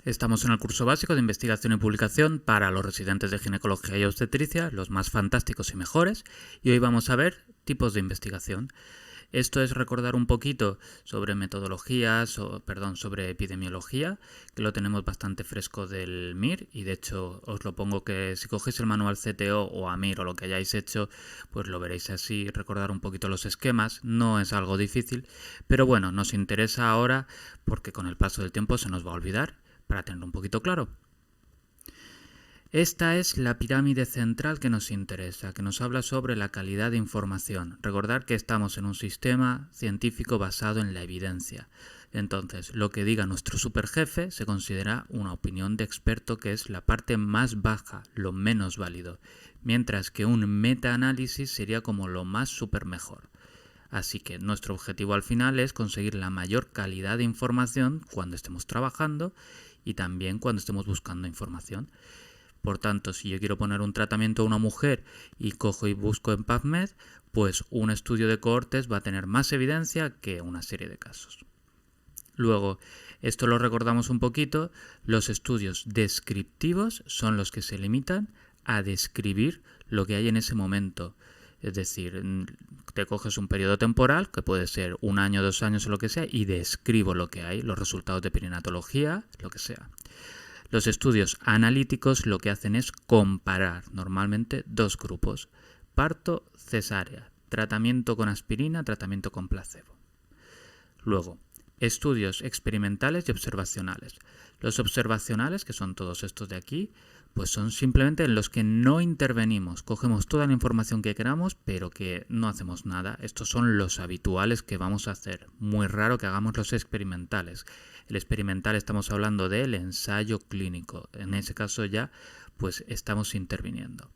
Estamos en el curso básico de investigación y publicación para los residentes de ginecología y obstetricia, los más fantásticos y mejores, y hoy vamos a ver tipos de investigación. Esto es recordar un poquito sobre metodologías, sobre epidemiología, que lo tenemos bastante fresco del MIR, y de hecho os lo pongo que si cogéis el manual CTO o AMIR o lo que hayáis hecho, pues lo veréis así, recordar un poquito los esquemas, no es algo difícil, pero bueno, nos interesa ahora porque con el paso del tiempo se nos va a olvidar, para tenerlo un poquito claro. Esta es la pirámide central que nos interesa, que nos habla sobre la calidad de información. Recordar que estamos en un sistema científico basado en la evidencia. Entonces, lo que diga nuestro superjefe se considera una opinión de experto, que es la parte más baja, lo menos válido, mientras que un metaanálisis sería como lo más super mejor. Así que nuestro objetivo al final es conseguir la mayor calidad de información cuando estemos trabajando y también cuando estemos buscando información. Por tanto, si yo quiero poner un tratamiento a una mujer y cojo y busco en PubMed, pues un estudio de cohortes va a tener más evidencia que una serie de casos. Luego, esto lo recordamos un poquito, los estudios descriptivos son los que se limitan a describir lo que hay en ese momento. Es decir, te coges un periodo temporal, que puede ser 1 año, 2 años o lo que sea, y describo lo que hay, los resultados de perinatología, lo que sea. Los estudios analíticos lo que hacen es comparar normalmente dos grupos: parto, cesárea, tratamiento con aspirina, tratamiento con placebo. Luego, estudios experimentales y observacionales. Los observacionales, que son todos estos de aquí, pues son simplemente en los que no intervenimos, cogemos toda la información que queramos, pero que no hacemos nada. Estos son los habituales que vamos a hacer. Muy raro que hagamos los experimentales. El experimental estamos hablando del ensayo clínico. En ese caso ya pues estamos interviniendo.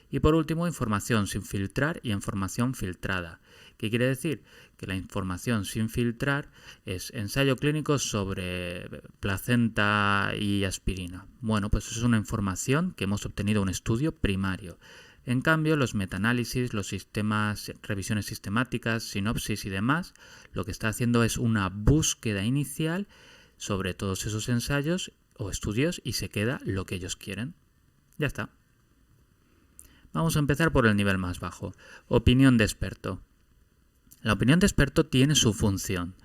Y por último, información sin filtrar y información filtrada. ¿Qué quiere decir? Que la información sin filtrar es ensayo clínico sobre placenta y aspirina. Bueno, pues es una información que hemos obtenido de un estudio primario. En cambio, los metaanálisis, los sistemas, revisiones sistemáticas, sinopsis y demás, lo que está haciendo es una búsqueda inicial sobre todos esos ensayos o estudios y se queda lo que ellos quieren. Ya está. Vamos a empezar por el nivel más bajo. Opinión de experto. La opinión de experto tiene su función.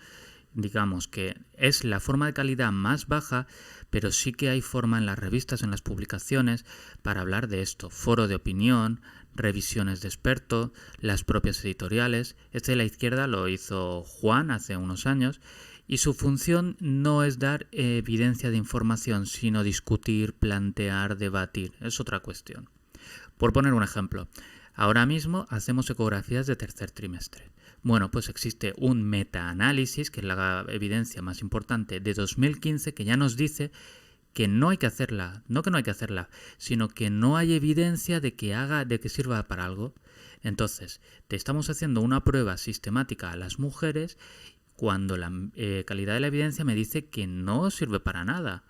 Digamos que es la forma de calidad más baja, pero sí que hay forma en las revistas, en las publicaciones, para hablar de esto. Foro de opinión, revisiones de experto, las propias editoriales. Este de la izquierda lo hizo Juan hace unos años, y su función no es dar evidencia de información, sino discutir, plantear, debatir. Es otra cuestión. Por poner un ejemplo, ahora mismo hacemos ecografías de tercer trimestre. Bueno, pues existe un metaanálisis, que es la evidencia más importante de 2015, que ya nos dice que no hay que hacerla, no que no hay que hacerla, sino que no hay evidencia de que sirva para algo. Entonces, te estamos haciendo una prueba sistemática a las mujeres cuando la calidad de la evidencia me dice que no sirve para nada.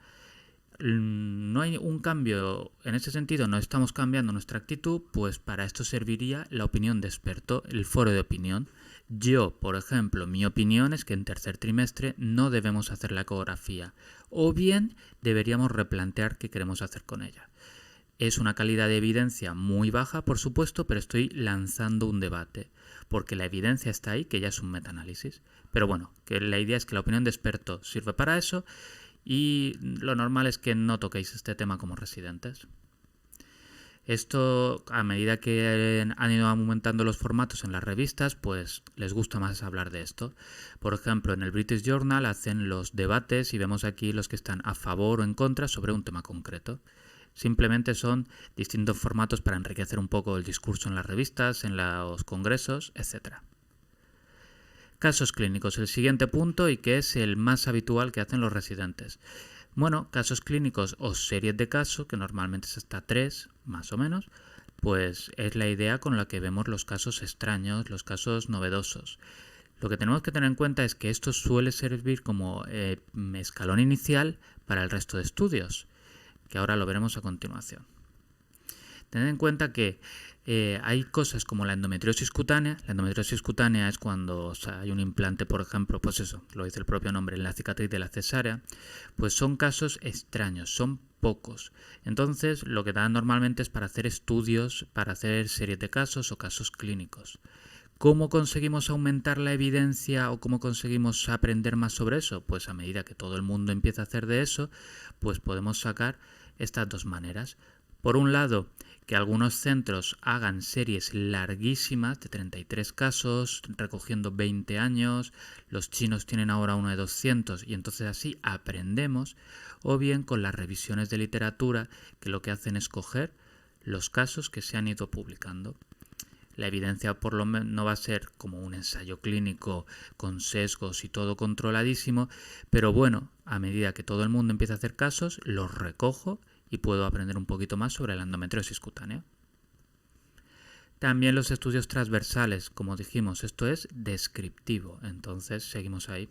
No hay un cambio en ese sentido, no estamos cambiando nuestra actitud, pues para esto serviría la opinión de experto, el foro de opinión. Yo, por ejemplo, mi opinión es que en tercer trimestre no debemos hacer la ecografía, o bien deberíamos replantear qué queremos hacer con ella. Es una calidad de evidencia muy baja, por supuesto, pero estoy lanzando un debate, porque la evidencia está ahí, que ya es un metaanálisis. Pero bueno, que la idea es que la opinión de experto sirve para eso, y lo normal es que no toquéis este tema como residentes. Esto, a medida que han ido aumentando los formatos en las revistas, pues les gusta más hablar de esto. Por ejemplo, en el British Journal hacen los debates y vemos aquí los que están a favor o en contra sobre un tema concreto. Simplemente son distintos formatos para enriquecer un poco el discurso en las revistas, en los congresos, etc. Casos clínicos, el siguiente punto, y que es el más habitual que hacen los residentes. Bueno, casos clínicos o series de casos, que normalmente es hasta 3, más o menos, pues es la idea con la que vemos los casos extraños, los casos novedosos. Lo que tenemos que tener en cuenta es que esto suele servir como escalón inicial para el resto de estudios, que ahora lo veremos a continuación. Tened en cuenta que hay cosas como la endometriosis cutánea. La endometriosis cutánea es cuando hay un implante, por ejemplo, pues eso, lo dice el propio nombre, en la cicatriz de la cesárea. Pues son casos extraños, son pocos. Entonces, lo que dan normalmente es para hacer estudios, para hacer series de casos o casos clínicos. ¿Cómo conseguimos aumentar la evidencia o cómo conseguimos aprender más sobre eso? Pues a medida que todo el mundo empieza a hacer de eso, pues podemos sacar estas dos maneras. Por un lado, que algunos centros hagan series larguísimas de 33 casos, recogiendo 20 años, los chinos tienen ahora uno de 200 y entonces así aprendemos, o bien con las revisiones de literatura que lo que hacen es coger los casos que se han ido publicando. La evidencia por lo menos no va a ser como un ensayo clínico con sesgos y todo controladísimo, pero bueno, a medida que todo el mundo empieza a hacer casos, los recojo y puedo aprender un poquito más sobre la endometriosis cutánea. También los estudios transversales, como dijimos, esto es descriptivo, entonces seguimos ahí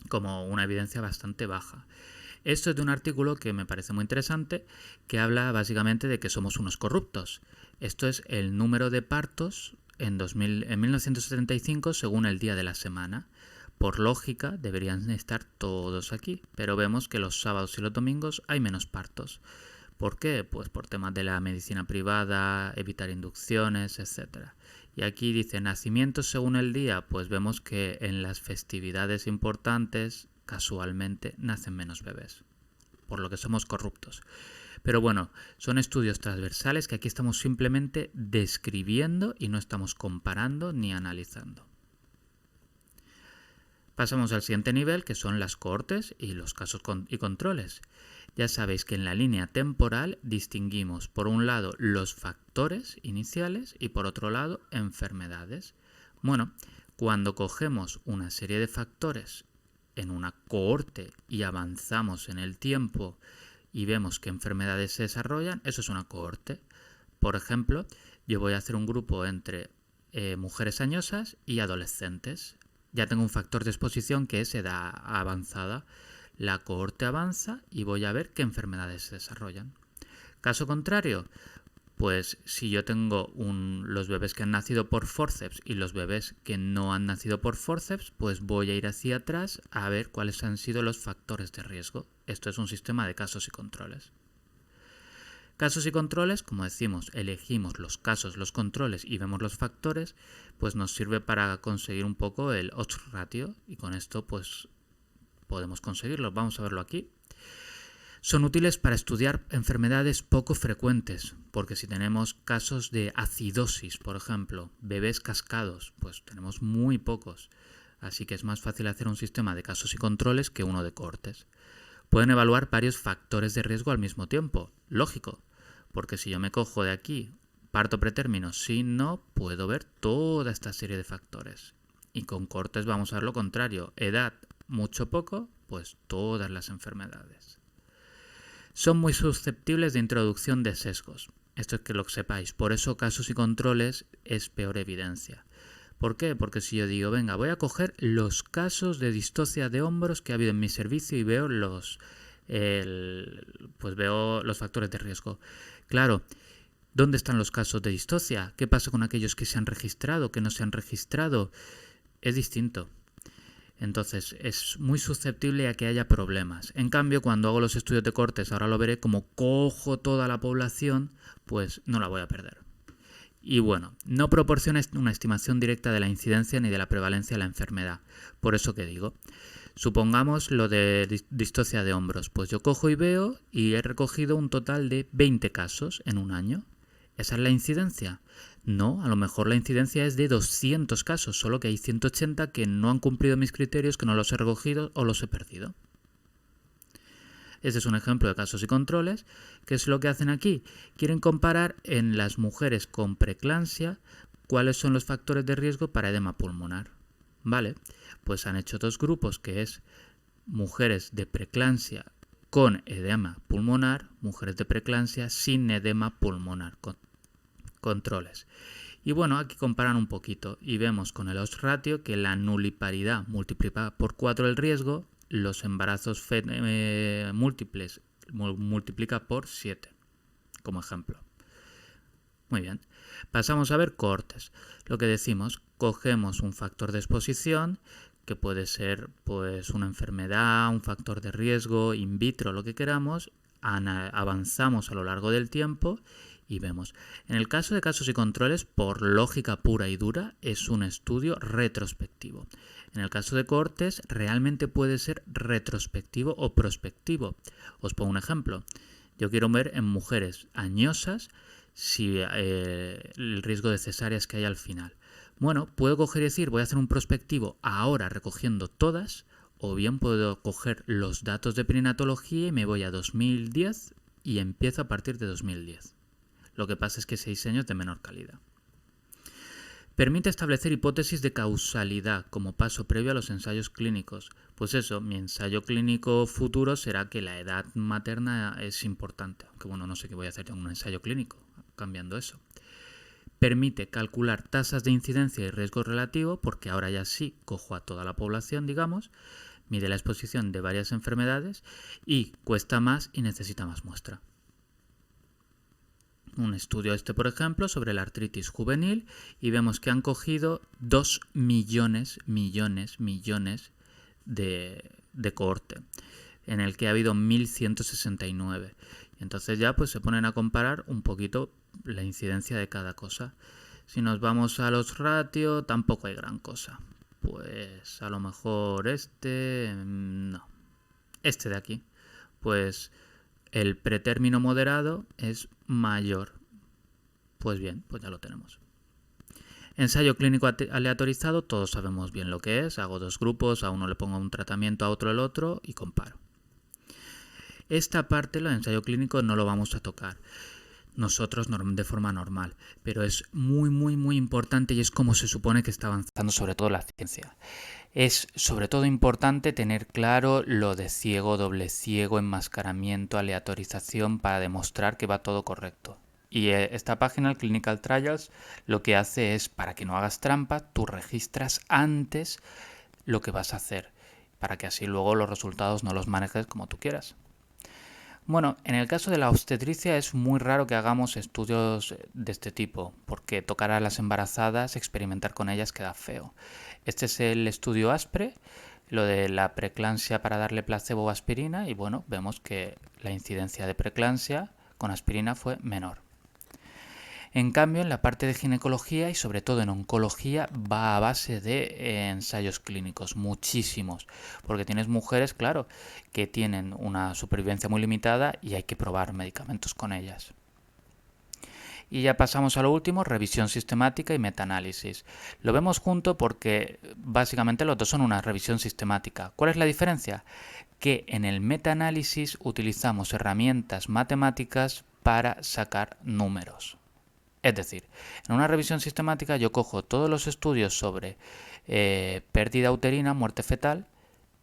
como una evidencia bastante baja. Esto es de un artículo que me parece muy interesante, que habla básicamente de que somos unos corruptos. Esto es el número de partos en 1975 según el día de la semana. Por lógica deberían estar todos aquí, pero vemos que los sábados y los domingos hay menos partos. ¿Por qué? Pues por temas de la medicina privada, evitar inducciones, etc. Y aquí dice nacimientos según el día, pues vemos que en las festividades importantes casualmente nacen menos bebés, por lo que somos corruptos. Pero bueno, son estudios transversales que aquí estamos simplemente describiendo y no estamos comparando ni analizando. Pasamos al siguiente nivel, que son las cohortes y los casos y controles. Ya sabéis que en la línea temporal distinguimos por un lado los factores iniciales y por otro lado enfermedades. Bueno, cuando cogemos una serie de factores en una cohorte y avanzamos en el tiempo y vemos qué enfermedades se desarrollan, eso es una cohorte. Por ejemplo, yo voy a hacer un grupo entre mujeres añosas y adolescentes. Ya tengo un factor de exposición que es edad avanzada. La cohorte avanza y voy a ver qué enfermedades se desarrollan. Caso contrario, pues si yo tengo los bebés que han nacido por fórceps y los bebés que no han nacido por fórceps, pues voy a ir hacia atrás a ver cuáles han sido los factores de riesgo. Esto es un sistema de casos y controles. Casos y controles, como decimos, elegimos los casos, los controles y vemos los factores, pues nos sirve para conseguir un poco el odds ratio y con esto pues podemos conseguirlo. Vamos a verlo aquí. Son útiles para estudiar enfermedades poco frecuentes, porque si tenemos casos de acidosis, por ejemplo, bebés cascados, pues tenemos muy pocos. Así que es más fácil hacer un sistema de casos y controles que uno de cohortes. Pueden evaluar varios factores de riesgo al mismo tiempo. Lógico, porque si yo me cojo de aquí parto pretérmino, si no, puedo ver toda esta serie de factores. Y con cohortes vamos a ver lo contrario. Edad, mucho poco, pues todas las enfermedades. Son muy susceptibles de introducción de sesgos. Esto es que lo sepáis. Por eso casos y controles es peor evidencia. ¿Por qué? Porque si yo digo, venga, voy a coger los casos de distocia de hombros que ha habido en mi servicio y veo veo los factores de riesgo. Claro, ¿dónde están los casos de distocia? ¿Qué pasa con aquellos que se han registrado, que no se han registrado? Es distinto. Entonces es muy susceptible a que haya problemas. En cambio, cuando hago los estudios de cohortes, ahora lo veré, como cojo toda la población, pues no la voy a perder. Y bueno, no proporciona una estimación directa de la incidencia ni de la prevalencia de la enfermedad. Por eso que digo, supongamos lo de distocia de hombros. Pues yo cojo y veo y he recogido un total de 20 casos en un año. ¿Esa es la incidencia? No, a lo mejor la incidencia es de 200 casos, solo que hay 180 que no han cumplido mis criterios, que no los he recogido o los he perdido. Este es un ejemplo de casos y controles. ¿Qué es lo que hacen aquí? Quieren comparar en las mujeres con preeclampsia cuáles son los factores de riesgo para edema pulmonar. Vale, pues han hecho dos grupos, que es mujeres de preeclampsia con edema pulmonar, mujeres de preeclampsia sin edema pulmonar, controles. Y bueno, aquí comparan un poquito y vemos con el odds ratio que la nuliparidad multiplicada por 4 el riesgo, los embarazos múltiples multiplica por 7, como ejemplo. Muy bien. Pasamos a ver cohortes. Lo que decimos, cogemos un factor de exposición, que puede ser pues una enfermedad, un factor de riesgo, in vitro, lo que queramos, avanzamos a lo largo del tiempo y vemos. En el caso de casos y controles, por lógica pura y dura, es un estudio retrospectivo. En el caso de cohortes, realmente puede ser retrospectivo o prospectivo. Os pongo un ejemplo. Yo quiero ver en mujeres añosas si el riesgo de cesáreas que hay al final. Bueno, puedo coger y decir, voy a hacer un prospectivo ahora recogiendo todas, o bien puedo coger los datos de perinatología y me voy a 2010 y empiezo a partir de 2010. Lo que pasa es que ese diseño es de menor calidad. Permite establecer hipótesis de causalidad como paso previo a los ensayos clínicos. Pues eso, mi ensayo clínico futuro será que la edad materna es importante. Aunque bueno, no sé qué voy a hacer en un ensayo clínico, cambiando eso. Permite calcular tasas de incidencia y riesgo relativo, porque ahora ya sí cojo a toda la población, digamos, mide la exposición de varias enfermedades y cuesta más y necesita más muestra. Un estudio por ejemplo, sobre la artritis juvenil y vemos que han cogido 2 millones de cohorte, en el que ha habido 1.169. Entonces ya pues se ponen a comparar un poquito la incidencia de cada cosa. Si nos vamos a los ratios, tampoco hay gran cosa. Pues a lo mejor no. Este de aquí, pues el pretérmino moderado es mayor. Pues bien, pues ya lo tenemos. Ensayo clínico aleatorizado, todos sabemos bien lo que es. Hago dos grupos, a uno le pongo un tratamiento, a otro el otro y comparo. Esta parte, el ensayo clínico, no lo vamos a tocar nosotros de forma normal, pero es muy importante y es como se supone que está avanzando sobre todo la ciencia. Es sobre todo importante tener claro lo de ciego, doble ciego, enmascaramiento, aleatorización para demostrar que va todo correcto. Y esta página, el Clinical Trials, lo que hace es, para que no hagas trampa, tú registras antes lo que vas a hacer, para que así luego los resultados no los manejes como tú quieras. Bueno, en el caso de la obstetricia es muy raro que hagamos estudios de este tipo, porque tocar a las embarazadas, experimentar con ellas queda feo. Este es el estudio ASPRE, lo de la preeclampsia para darle placebo o aspirina, y bueno, vemos que la incidencia de preeclampsia con aspirina fue menor. En cambio, en la parte de ginecología y sobre todo en oncología va a base de ensayos clínicos, muchísimos, porque tienes mujeres, claro, que tienen una supervivencia muy limitada y hay que probar medicamentos con ellas. Y ya pasamos a lo último, revisión sistemática y metaanálisis. Lo vemos junto porque básicamente los dos son una revisión sistemática. ¿Cuál es la diferencia? Que en el metaanálisis utilizamos herramientas matemáticas para sacar números. Es decir, en una revisión sistemática yo cojo todos los estudios sobre pérdida uterina, muerte fetal,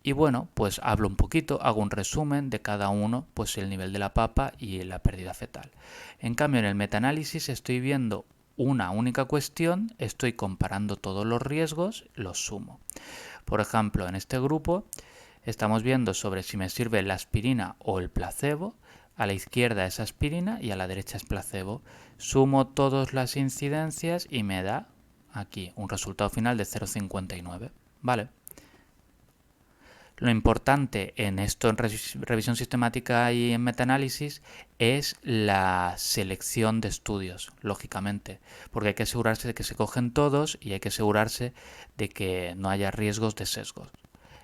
y bueno, pues hablo un poquito, hago un resumen de cada uno, pues el nivel de la papa y la pérdida fetal. En cambio, en el metaanálisis estoy viendo una única cuestión, estoy comparando todos los riesgos, los sumo. Por ejemplo, en este grupo estamos viendo sobre si me sirve la aspirina o el placebo. A la izquierda es aspirina y a la derecha es placebo. Sumo todas las incidencias y me da aquí un resultado final de 0,59. Vale. Lo importante en esto, en revisión sistemática y en metaanálisis, es la selección de estudios, lógicamente, porque hay que asegurarse de que se cogen todos y hay que asegurarse de que no haya riesgos de sesgos.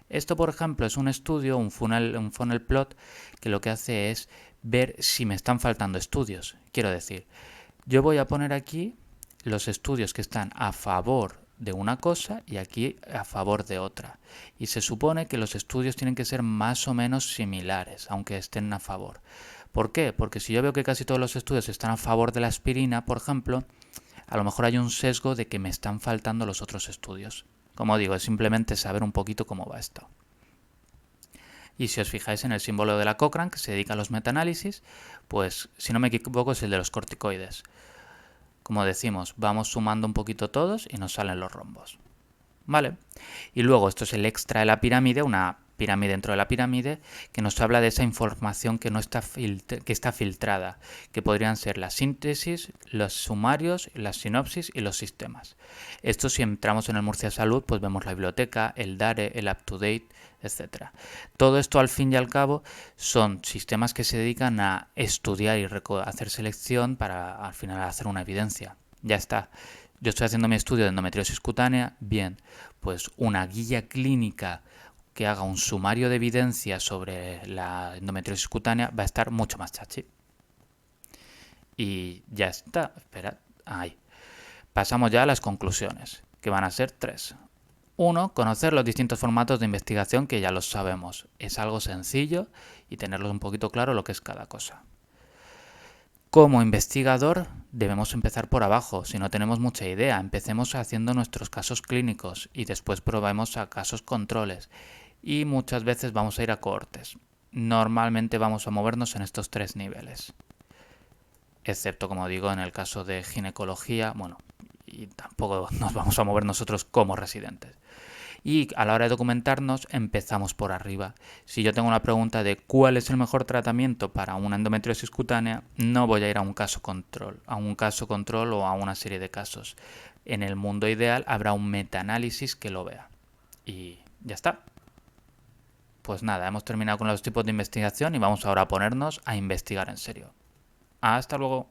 Esto, por ejemplo, es un estudio, un funnel plot, que lo que hace es ver si me están faltando estudios. Quiero decir, yo voy a poner aquí los estudios que están a favor de una cosa y aquí a favor de otra. Y se supone que los estudios tienen que ser más o menos similares, aunque estén a favor. ¿Por qué? Porque si yo veo que casi todos los estudios están a favor de la aspirina, por ejemplo, a lo mejor hay un sesgo de que me están faltando los otros estudios. Como digo, es simplemente saber un poquito cómo va esto. Y si os fijáis en el símbolo de la Cochrane, que se dedica a los metaanálisis, pues si no me equivoco es el de los corticoides. Como decimos, vamos sumando un poquito todos y nos salen los rombos. ¿Vale? Y luego, esto es el extra de la pirámide, una pirámide dentro de la pirámide, que nos habla de esa información que no está que está filtrada, que podrían ser la síntesis, los sumarios, las sinopsis y los sistemas. Esto, si entramos en el Murcia Salud, pues vemos la biblioteca, el DARE, el UpToDate, etc. Todo esto, al fin y al cabo, son sistemas que se dedican a estudiar y hacer selección para al final hacer una evidencia. Ya está. Yo estoy haciendo mi estudio de endometriosis cutánea, bien, pues una guía clínica que haga un sumario de evidencia sobre la endometriosis cutánea va a estar mucho más chachi. Y ya está, espera, ahí. Pasamos ya a las conclusiones, que van a ser 3. 1. Conocer los distintos formatos de investigación, que ya los sabemos. Es algo sencillo y tenerlos un poquito claro lo que es cada cosa. Como investigador debemos empezar por abajo, si no tenemos mucha idea. Empecemos haciendo nuestros casos clínicos y después probemos a casos controles. Y muchas veces vamos a ir a cohortes. Normalmente vamos a movernos en estos 3 niveles. Excepto, como digo, en el caso de ginecología, bueno, y tampoco nos vamos a mover nosotros como residentes. Y a la hora de documentarnos empezamos por arriba. Si yo tengo una pregunta de cuál es el mejor tratamiento para una endometriosis cutánea, no voy a ir a un caso control o a una serie de casos. En el mundo ideal habrá un metaanálisis que lo vea. Y ya está. Pues nada, hemos terminado con los tipos de investigación y vamos ahora a ponernos a investigar en serio. Hasta luego.